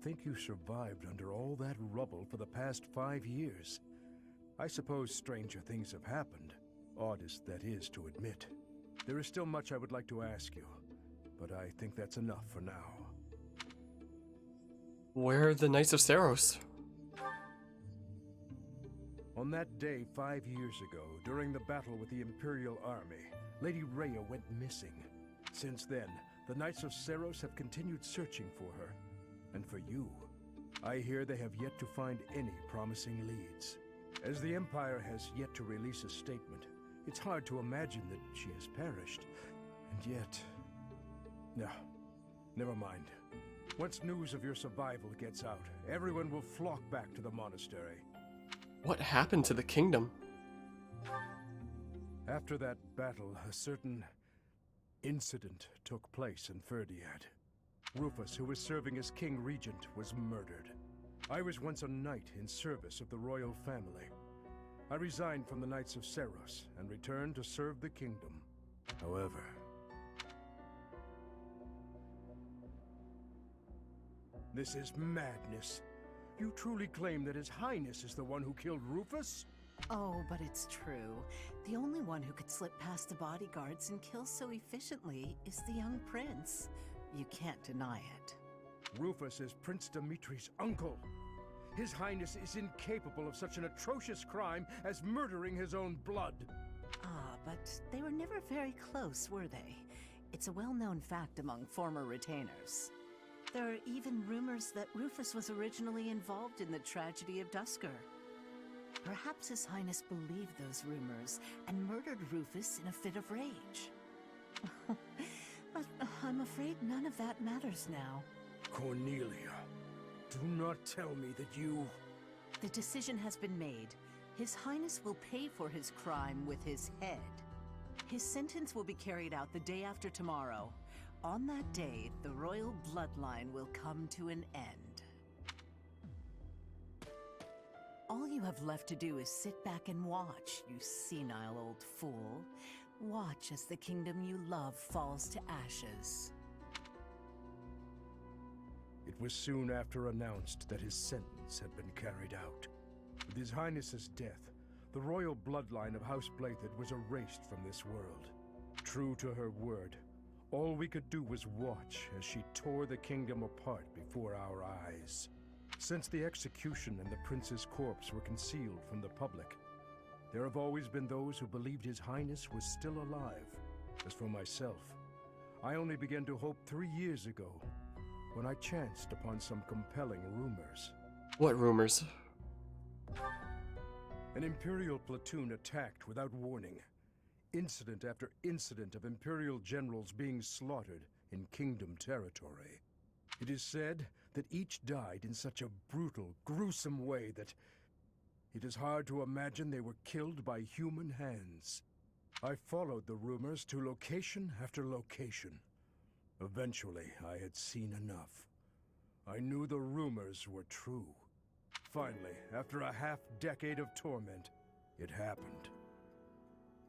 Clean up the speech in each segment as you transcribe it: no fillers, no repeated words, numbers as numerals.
think you survived under all that rubble for the past 5 years. I suppose stranger things have happened, oddest that is to admit. There is still much I would like to ask you, but I think that's enough for now. Where are the Knights of Saros? On that day 5 years ago, during the battle with the Imperial Army, Lady Rhea went missing. Since then, the Knights of Saros have continued searching for her. And for you, I hear they have yet to find any promising leads. As the Empire has yet to release a statement, it's hard to imagine that she has perished. And yet... No, never mind. Once news of your survival gets out, everyone will flock back to the monastery. What happened to the kingdom? After that battle, a certain incident took place in Ferdiad. Rufus, who was serving as King Regent, was murdered. I was once a knight in service of the royal family. I resigned from the Knights of Saros and returned to serve the kingdom. However... This is madness. You truly claim that His Highness is the one who killed Rufus? Oh, but it's true. The only one who could slip past the bodyguards and kill so efficiently is the young prince. You can't deny it. Rufus is Prince Dimitri's uncle. His Highness is incapable of such an atrocious crime as murdering his own blood. Ah, but they were never very close, were they? It's a well-known fact among former retainers. There are even rumors that Rufus was originally involved in the tragedy of Dusker. Perhaps His Highness believed those rumors and murdered Rufus in a fit of rage. But I'm afraid none of that matters now. Cornelia, do not tell me that you... The decision has been made. His Highness will pay for his crime with his head. His sentence will be carried out the day after tomorrow. On that day, the royal bloodline will come to an end. All you have left to do is sit back and watch, you senile old fool. Watch as the kingdom you love falls to ashes. It was soon after announced that his sentence had been carried out. With His Highness's death, the royal bloodline of House Byleth was erased from this world. True to her word, all we could do was watch as she tore the kingdom apart before our eyes. Since the execution and the prince's corpse were concealed from the public, there have always been those who believed His Highness was still alive. As for myself, I only began to hope 3 years ago, when I chanced upon some compelling rumors. What rumors? An Imperial platoon attacked without warning. Incident after incident of Imperial generals being slaughtered in Kingdom territory. It is said that each died in such a brutal, gruesome way that it is hard to imagine they were killed by human hands. I followed the rumors to location after location. Eventually, I had seen enough. I knew the rumors were true. Finally, after a half-decade of torment, it happened.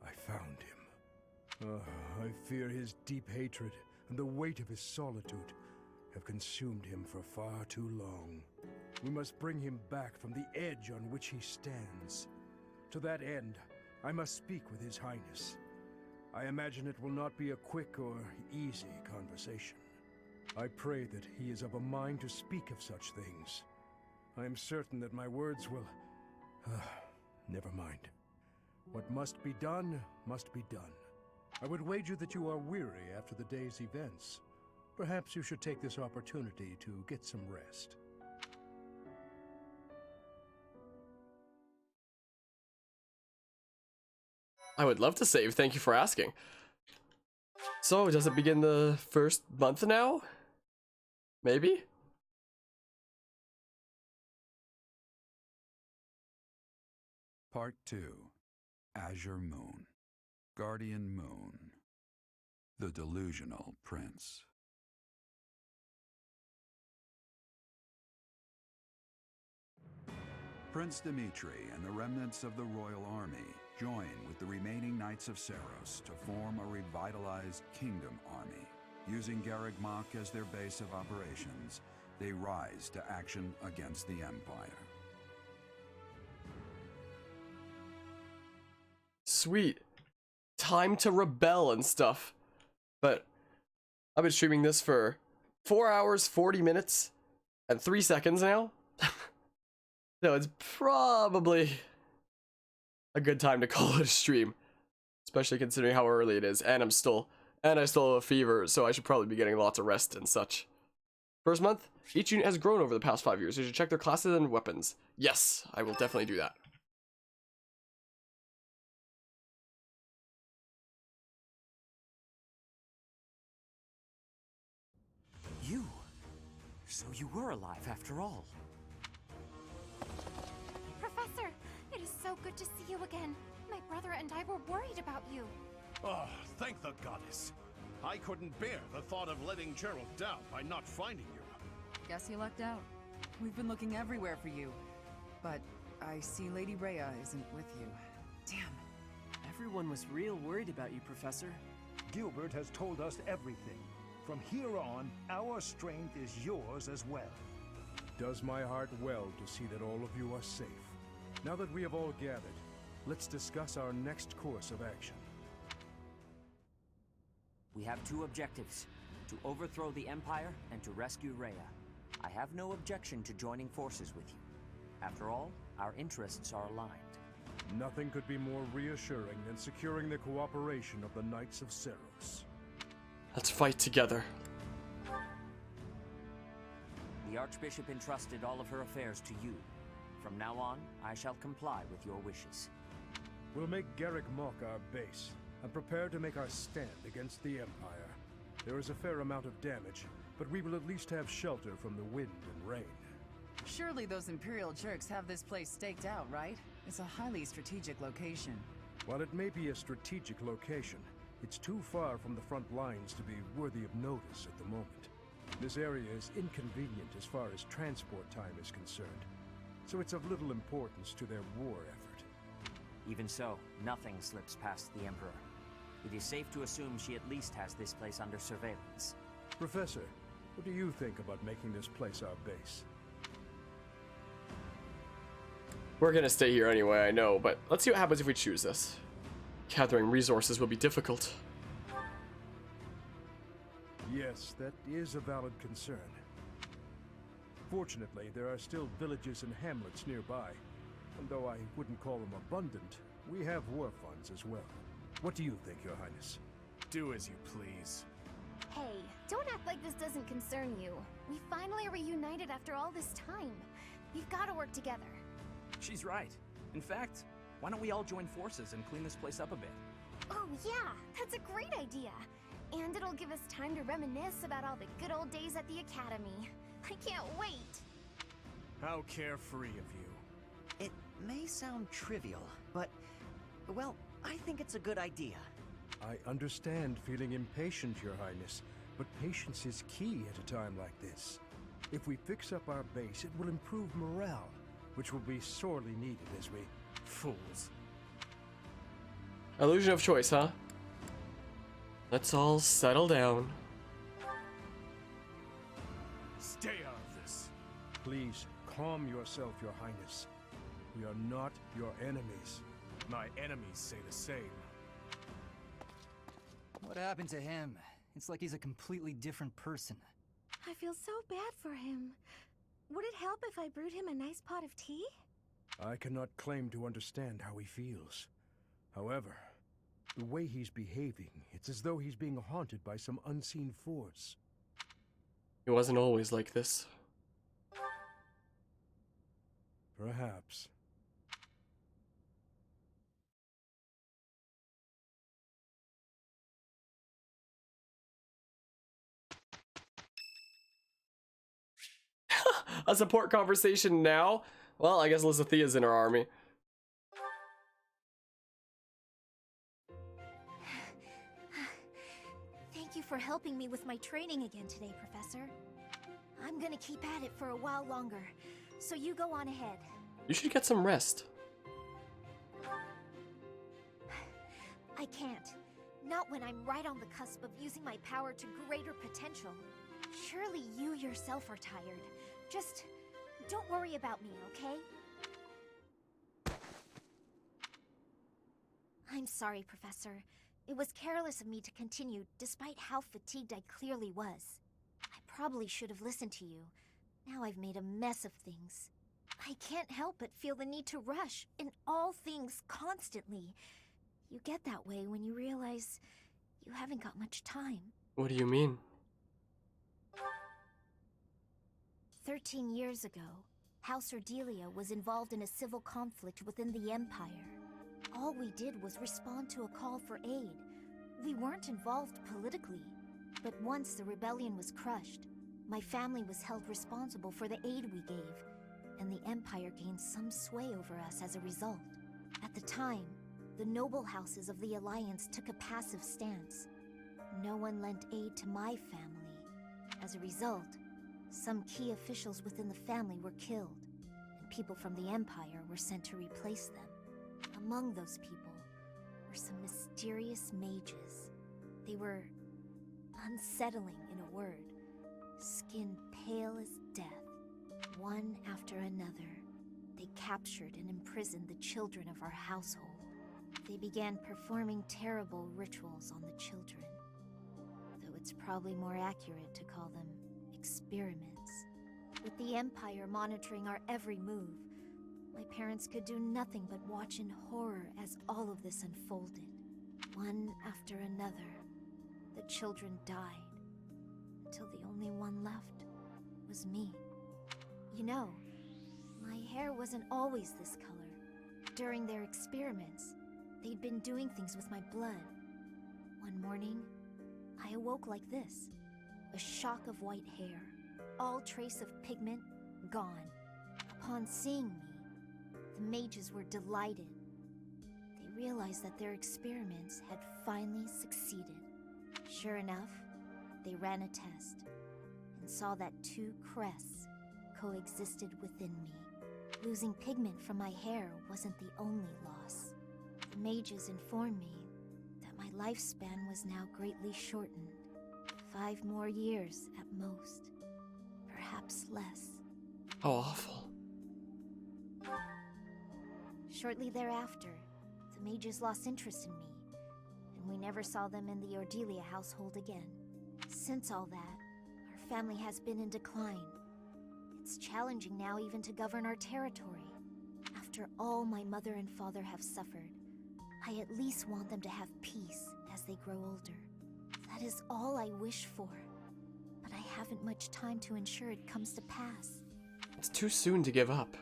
I found him. I fear his deep hatred and the weight of his solitude have consumed him for far too long. We must bring him back from the edge on which he stands. To that end, I must speak with His Highness. I imagine it will not be a quick or easy conversation. I pray that he is of a mind to speak of such things. I am certain that my words will... never mind. What must be done, must be done. I would wager that you are weary after the day's events. Perhaps you should take this opportunity to get some rest. I would love to save, thank you for asking. So, does it begin the first month now? Maybe? Part 2. Azure Moon. Guardian Moon. The Delusional Prince. Prince Dimitri and the remnants of the royal army join with the remaining Knights of Saros to form a revitalized kingdom army. Using Garreg Mach as their base of operations, they rise to action against the Empire. Sweet. Time to rebel and stuff. But I've been streaming this for 4 hours, 40 minutes, and 3 seconds now. So it's probably a good time to call it a stream. Especially considering how early it is, and I still have a fever, so I should probably be getting lots of rest and such. First month, each unit has grown over the past 5 years. You should check their classes and weapons. Yes, I will definitely do that. You? So you were alive after all. Professor, it is so good to see you again. My brother and I were worried about you. Oh, thank the goddess. I couldn't bear the thought of letting Gerald down by not finding you. Guess you lucked out. We've been looking everywhere for you. But I see Lady Rhea isn't with you. Damn. Everyone was real worried about you, Professor. Gilbert has told us everything. From here on, our strength is yours as well. Does my heart well to see that all of you are safe. Now that we have all gathered, let's discuss our next course of action. We have 2 objectives: to overthrow the Empire and to rescue Rhea. I have no objection to joining forces with you. After all, our interests are aligned. Nothing could be more reassuring than securing the cooperation of the Knights of Seros. Let's fight together. The Archbishop entrusted all of her affairs to you. From now on, I shall comply with your wishes. We'll make Garrick Mok our base, and prepare to make our stand against the Empire. There is a fair amount of damage, but we will at least have shelter from the wind and rain. Surely those Imperial jerks have this place staked out, right? It's a highly strategic location. While it may be a strategic location, it's too far from the front lines to be worthy of notice at the moment. This area is inconvenient as far as transport time is concerned, so it's of little importance to their war effort. Even so, nothing slips past the Emperor. It is safe to assume she at least has this place under surveillance. Professor, what do you think about making this place our base? We're gonna stay here anyway, I know, but let's see what happens if we choose this. Gathering resources will be difficult. Yes, that is a valid concern. Fortunately, there are still villages and hamlets nearby. And though I wouldn't call them abundant, we have war funds as well. What do you think, Your Highness? Do as you please. Hey, don't act like this doesn't concern you. We finally reunited after all this time. We've got to work together. She's right. In fact, why don't we all join forces and clean this place up a bit? Oh yeah, that's a great idea. And it'll give us time to reminisce about all the good old days at the Academy. I can't wait. How carefree of you. It may sound trivial, but, well, I think it's a good idea. I understand feeling impatient, Your Highness, but patience is key at a time like this. If we fix up our base, it will improve morale, which will be sorely needed as we... Fools. Illusion of choice, huh? Let's all settle down. Stay out of this. Please, calm yourself, Your Highness. We are not your enemies. My enemies say the same. What happened to him? It's like he's a completely different person. I feel so bad for him. Would it help if I brewed him a nice pot of tea? I cannot claim to understand how he feels. However, the way he's behaving, it's as though he's being haunted by some unseen force. It wasn't always like this. Perhaps. A support conversation now? Well, I guess Lizathia's in her army. Thank you for helping me with my training again today, Professor. I'm gonna keep at it for a while longer, so you go on ahead. You should get some rest. I can't. Not when I'm right on the cusp of using my power to greater potential. Surely you yourself are tired. Just don't worry about me, okay? I'm sorry, Professor. It was careless of me to continue, despite how fatigued I clearly was. I probably should have listened to you. Now I've made a mess of things. I can't help but feel the need to rush in all things constantly. You get that way when you realize you haven't got much time. What do you mean? 13 years ago, House Ordelia was involved in a civil conflict within the Empire. All we did was respond to a call for aid. We weren't involved politically, but once the rebellion was crushed, my family was held responsible for the aid we gave, and the Empire gained some sway over us as a result. At the time, the noble houses of the Alliance took a passive stance. No one lent aid to my family. As a result, some key officials within the family were killed, and people from the Empire were sent to replace them. Among those people were some mysterious mages. They were unsettling, in a word. Skin pale as death. One after another, they captured and imprisoned the children of our household. They began performing terrible rituals on the children, though it's probably more accurate to call them experiments. With the Empire monitoring our every move, my parents could do nothing but watch in horror as all of this unfolded. One after another, the children died, until the only one left was me. You know, my hair wasn't always this color. During their experiments, they'd been doing things with my blood. One morning, I awoke like this. A shock of white hair, all trace of pigment gone. Upon seeing me, the mages were delighted. They realized that their experiments had finally succeeded. Sure enough, they ran a test and saw that two crests coexisted within me. Losing pigment from my hair wasn't the only loss. The mages informed me that my lifespan was now greatly shortened. 5 more years at most. Perhaps less. How awful. Shortly thereafter, the mages lost interest in me, and we never saw them in the Ordelia household again. Since all that, our family has been in decline. It's challenging now even to govern our territory. After all my mother and father have suffered, I at least want them to have peace as they grow older. That is all I wish for, but I haven't much time to ensure it comes to pass. It's too soon to give up.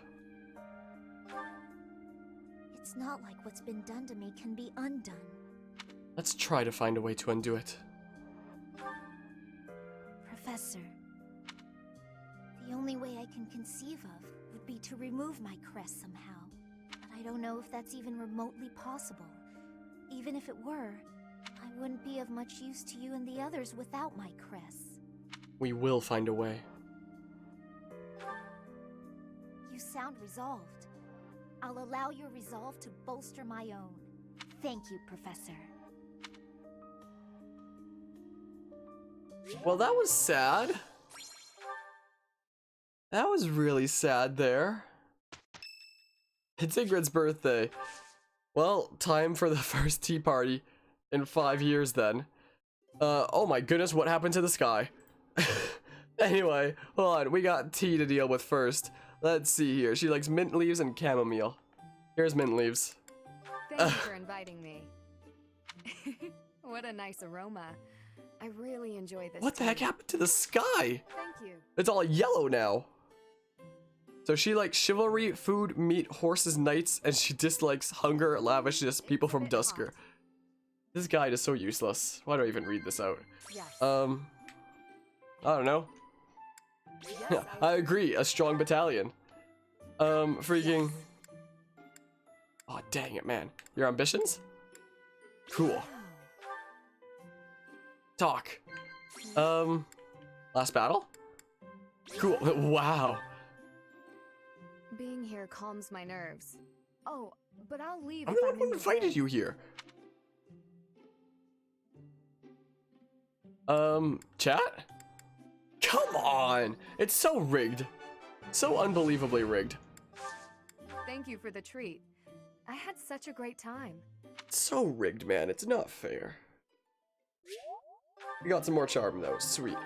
It's not like what's been done to me can be undone. Let's try to find a way to undo it. Professor, the only way I can conceive of would be to remove my crest somehow. But I don't know if that's even remotely possible. Even if it were, I wouldn't be of much use to you and the others without my crests. We will find a way. You sound resolved. I'll allow your resolve to bolster my own. Thank you, Professor. Well, that was sad. That was really sad there. It's Ingrid's birthday. Well, time for the first tea party in 5 years then. Oh my goodness, what happened to the sky? Anyway, hold on, we got tea to deal with first. Let's see here. She likes mint leaves and chamomile. Here's mint leaves. Thank you for inviting me. What a nice aroma. I really enjoy this. What the heck happened to the sky? Thank you. It's all yellow now. So she likes chivalry, food, meat, horses, knights, and she dislikes hunger, lavishness, people from Dusker. This guide is so useless. Why do I even read this out? Yes. I don't know. Yes, I agree, a strong battalion. Freaking... Oh, dang it, man. Your ambitions? Cool. Talk. Last battle? Cool. Wow. Being here calms my nerves. Oh, but I'll leave I'm if the I'm one who in your invited way. you here. Chat? Come on! It's so rigged. So unbelievably rigged. Thank you for the treat. I had such a great time. So rigged, man. It's not fair. We got some more charm, though. Sweet.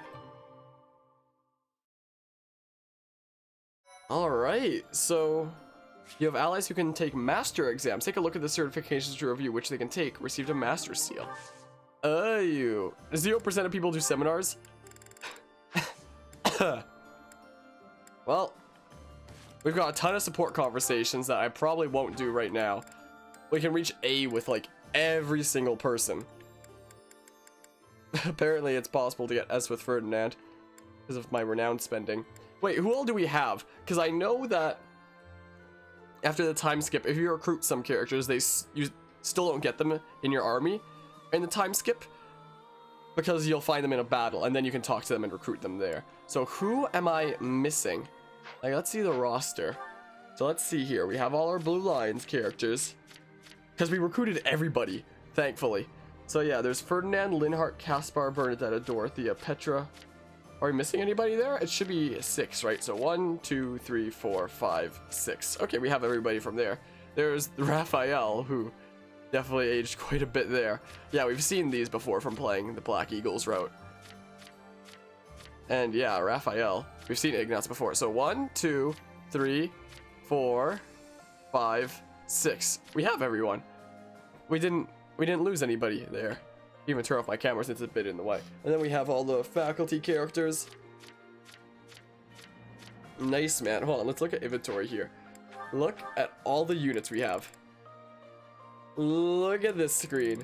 Alright, so you have allies who can take master exams. Take a look at the certifications to review which they can take. Received a master seal. You 0% of people do seminars? Well, we've got a ton of support conversations that I probably won't do right now. We can reach A with like every single person. Apparently it's possible to get S with Ferdinand because of my renown spending. Wait, who all do we have? Because I know that after the time skip, if you recruit some characters, you still don't get them in your army in the time skip because you'll find them in a battle and then you can talk to them and recruit them there. So who am I missing? Like, let's see the roster. So let's see here. We have all our Blue Lions characters because we recruited everybody, thankfully. So yeah, there's Ferdinand, Linhart, Caspar, Bernadetta, Dorothea, Petra. Are we missing anybody there? It should be 6, right? So 1, 2, 3, 4, 5, 6. Okay, we have everybody from there. There's Raphael, who definitely aged quite a bit there. Yeah, we've seen these before from playing the Black Eagles route. And yeah, Raphael. We've seen Ignatz before. So 1, 2, 3, 4, 5, 6. We have everyone. We didn't lose anybody there. Even turn off my camera since it's a bit in the way. And then we have all the faculty characters. Nice, man. Hold on, let's look at inventory here. Look at all the units we have. Look at this screen.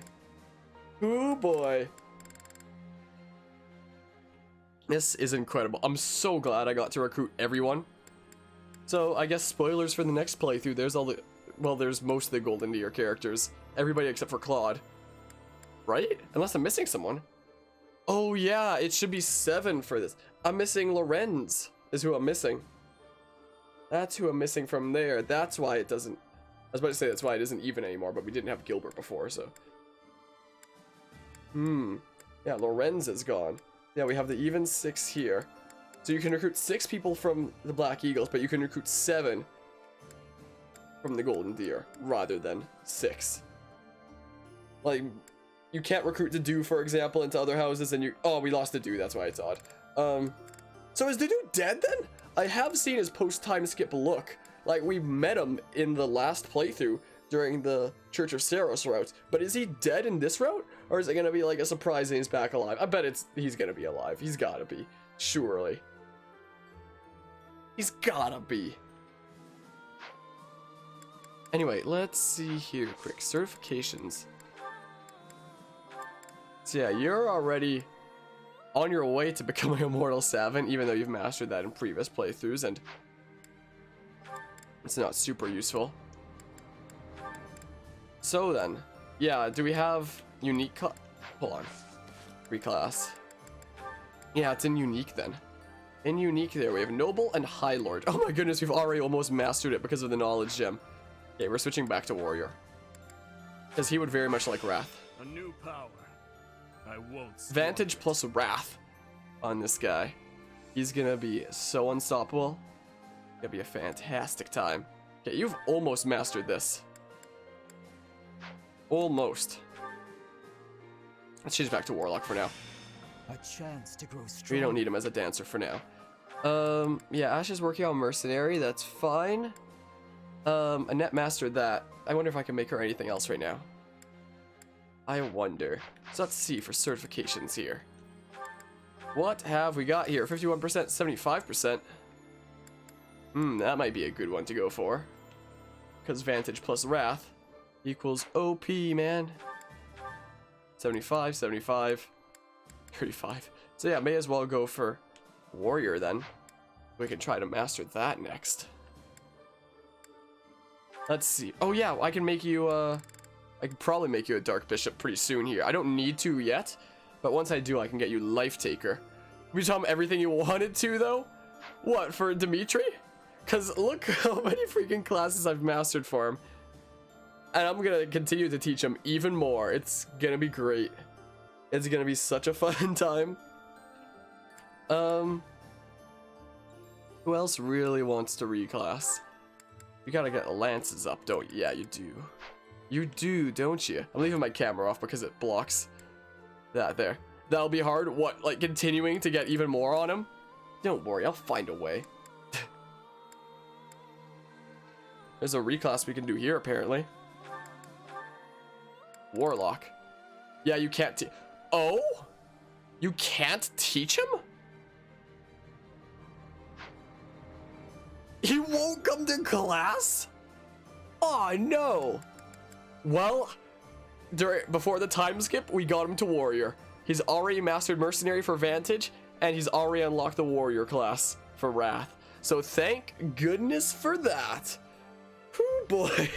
Oh boy. This is incredible. I'm so glad I got to recruit everyone. So I guess spoilers for the next playthrough. There's all the, well, there's most of the Golden Deer characters. Everybody except for Claude. Right? Unless I'm missing someone. Oh yeah, it should be 7 for this. I'm missing Lorenz is who I'm missing. That's who I'm missing from there. That's why it doesn't... I was about to say that's why it isn't even anymore, but we didn't have Gilbert before, so... Yeah, Lorenz is gone. Yeah, we have the even 6 here. So you can recruit 6 people from the Black Eagles, but you can recruit 7 from the Golden Deer, rather than 6. Like... You can't recruit the Dew, for example, into other houses, and you... Oh, we lost the Dew, that's why it's odd. So is the Dew dead, then? I have seen his post-time skip look. Like, we met him in the last playthrough during the Church of Saros route. But is he dead in this route? Or is it gonna be, like, a surprise and he's back alive? I bet he's gonna be alive. He's gotta be. Surely. He's gotta be. Anyway, let's see here quick. Certifications. So yeah, you're already on your way to becoming a Mortal Savant, even though you've mastered that in previous playthroughs, and it's not super useful. So then, yeah, do we have unique hold on. Reclass. Yeah, it's in unique then. In unique there, we have Noble and High Lord. Oh my goodness, we've already almost mastered it because of the Knowledge Gem. Okay, we're switching back to Warrior. Because he would very much like Wrath. A new power. I won't. Vantage plus Wrath on this guy. He's gonna be so unstoppable. Gonna be a fantastic time. Okay, you've almost mastered this. Almost. Let's change back to Warlock for now. A chance to grow strong. We don't need him as a dancer for now. Yeah, Ash is working on Mercenary. That's fine. Annette mastered that. I wonder if I can make her anything else right now. I wonder. So let's see for certifications here. What have we got here? 51%, 75%. That might be a good one to go for. Because Vantage plus Wrath equals OP, man. 75, 75, 35. So yeah, may as well go for Warrior then. We can try to master that next. Let's see. Oh yeah, I can make you, I can probably make you a Dark Bishop pretty soon here. I don't need to yet, but once I do, I can get you Life Taker. Will you tell him everything you wanted to, though? What, for Dimitri? Because look how many freaking classes I've mastered for him. And I'm going to continue to teach him even more. It's going to be great. It's going to be such a fun time. Who else really wants to reclass? You gotta get the lances up, don't you? Yeah, you do. You do, don't you? I'm leaving my camera off because it blocks that there. That'll be hard. What, like continuing to get even more on him? Don't worry, I'll find a way. There's a reclass we can do here, apparently. Warlock. Yeah, you can't oh? You can't teach him? He won't come to class? Oh no. Well, before the time skip, we got him to warrior. He's already mastered mercenary for Vantage, and he's already unlocked the warrior class for Wrath. So thank goodness for that. Whew, boy,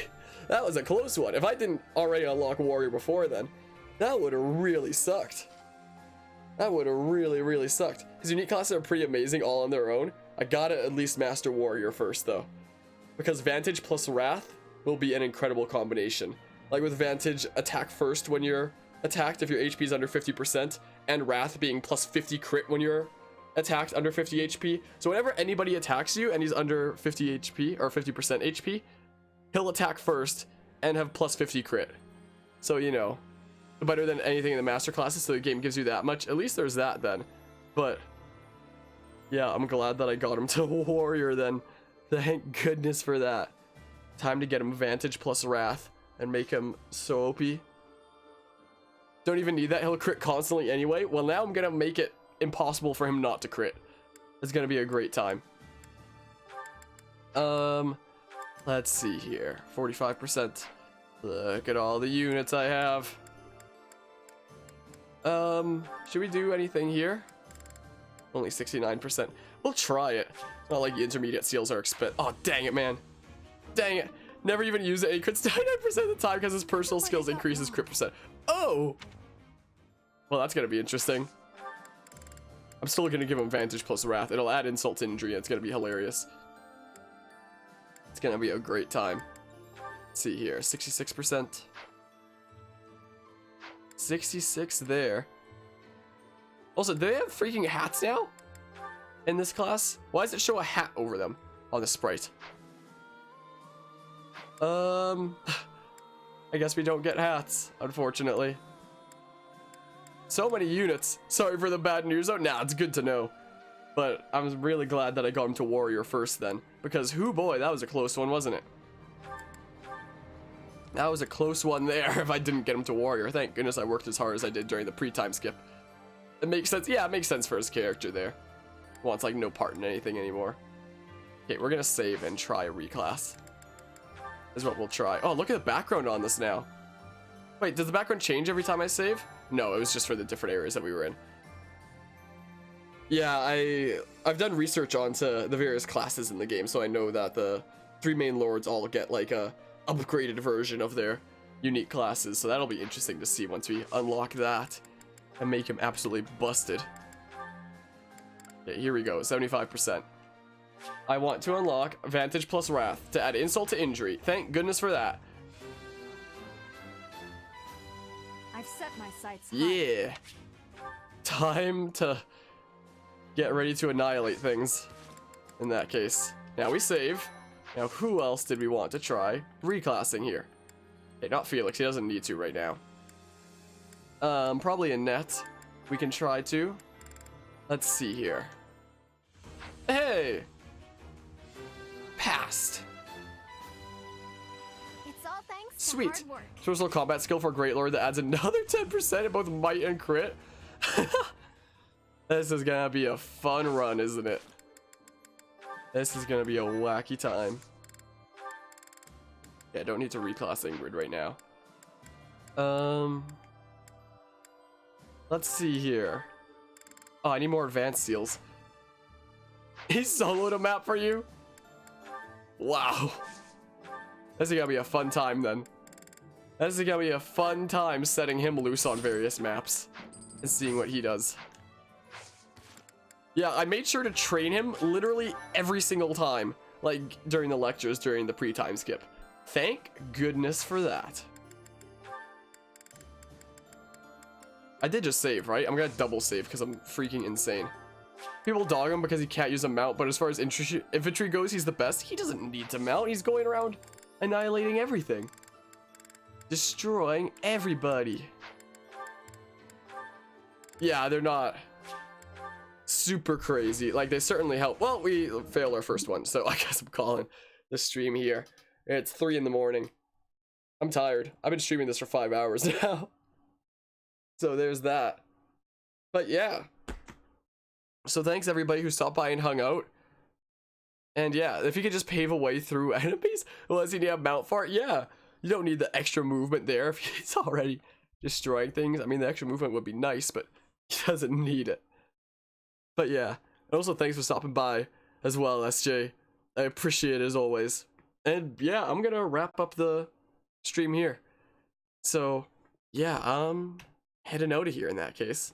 that was a close one. If I didn't already unlock warrior before then, that would have really sucked. That would have really sucked. His unique classes are pretty amazing all on their own. I gotta at least master warrior first though, because Vantage plus Wrath will be an incredible combination. Like with Vantage, attack first when you're attacked if your HP is under 50%, and Wrath being plus 50 crit when you're attacked under 50 HP. So whenever anybody attacks you and he's under 50 HP or 50% HP, he'll attack first and have plus 50 crit. So, you know, better than anything in the master classes, so the game gives you that much. At least there's that then. But yeah, I'm glad that I got him to warrior then. Thank goodness for that. Time to get him Vantage plus Wrath and make him so OP. Don't even need that, he'll crit constantly anyway. Well, now I'm gonna make it impossible for him not to crit. It's gonna be a great time. Let's see here. 45%. Look at all the units I have. Should we do anything here? Only 69%. We'll try it. It's not like the intermediate seals are expensive. Oh, dang it, man. Dang it. Never even use it. He crits 99% of the time because his personal skills increases crit percent. Oh! Well, that's gonna be interesting. I'm still gonna give him Vantage plus Wrath. It'll add insult to injury. It's gonna be hilarious. It's gonna be a great time. Let's see here. 66%. 66 there. Also, do they have freaking hats now? In this class? Why does it show a hat over them on the sprite? I guess we don't get hats, unfortunately. So many units. Sorry for the bad news. Oh, nah, it's good to know. But I'm really glad that I got him to warrior first then. Because, hoo boy, that was a close one, wasn't it? That was a close one there if I didn't get him to warrior. Thank goodness I worked as hard as I did during the pre-time skip. It makes sense. Yeah, it makes sense for his character there. Wants like no part in anything anymore. Okay, we're gonna save and try a reclass. Is what we'll try. Oh, look at the background on this now. Wait, does the background change every time I save? No, it was just for the different areas that we were in. Yeah, I've done research onto the various classes in the game, so I know that the 3 main lords all get like a upgraded version of their unique classes, so that'll be interesting to see once we unlock that and make him absolutely busted. Okay, here we go, 75%. I want to unlock Vantage plus Wrath to add insult to injury. Thank goodness for that. I've set my sights high. Yeah. Time to get ready to annihilate things. In that case. Now we save. Now who else did we want to try reclassing here? Okay, not Felix. He doesn't need to right now. Probably Annette. We can try to. Let's see here. Hey! Passed. It's all thanks Sweet. to hard work. Special combat skill for Great Lord that adds another 10% in both might and crit. This is gonna be a fun run, isn't it? This is gonna be a wacky time. Yeah, don't need to reclass Ingrid right now. Let's see here. Oh, I need more advanced seals. He soloed a map for you? Wow. This is gonna be a fun time then. This is gonna be a fun time setting him loose on various maps and seeing what he does. Yeah, I made sure to train him literally every single time, like during the lectures, during the pre-time skip. Thank goodness for that. I did just save, right? I'm gonna double save because I'm freaking insane. People dog him because he can't use a mount, but as far as infantry goes, he's the best. He doesn't need to mount. He's going around annihilating everything. Destroying everybody. Yeah, they're not super crazy. Like, they certainly help. Well, we failed our first one, so I guess I'm calling the stream here. It's 3 in the morning. I'm tired. I've been streaming this for 5 hours now. So there's that. But yeah. So thanks everybody who stopped by and hung out. And yeah, if you could just pave a way through enemies, unless you need a mount for it, yeah. You don't need the extra movement there if he's already destroying things. I mean, the extra movement would be nice, but he doesn't need it. But yeah, and also thanks for stopping by as well, SJ. I appreciate it as always. And yeah, I'm gonna wrap up the stream here. So yeah, heading out of here in that case.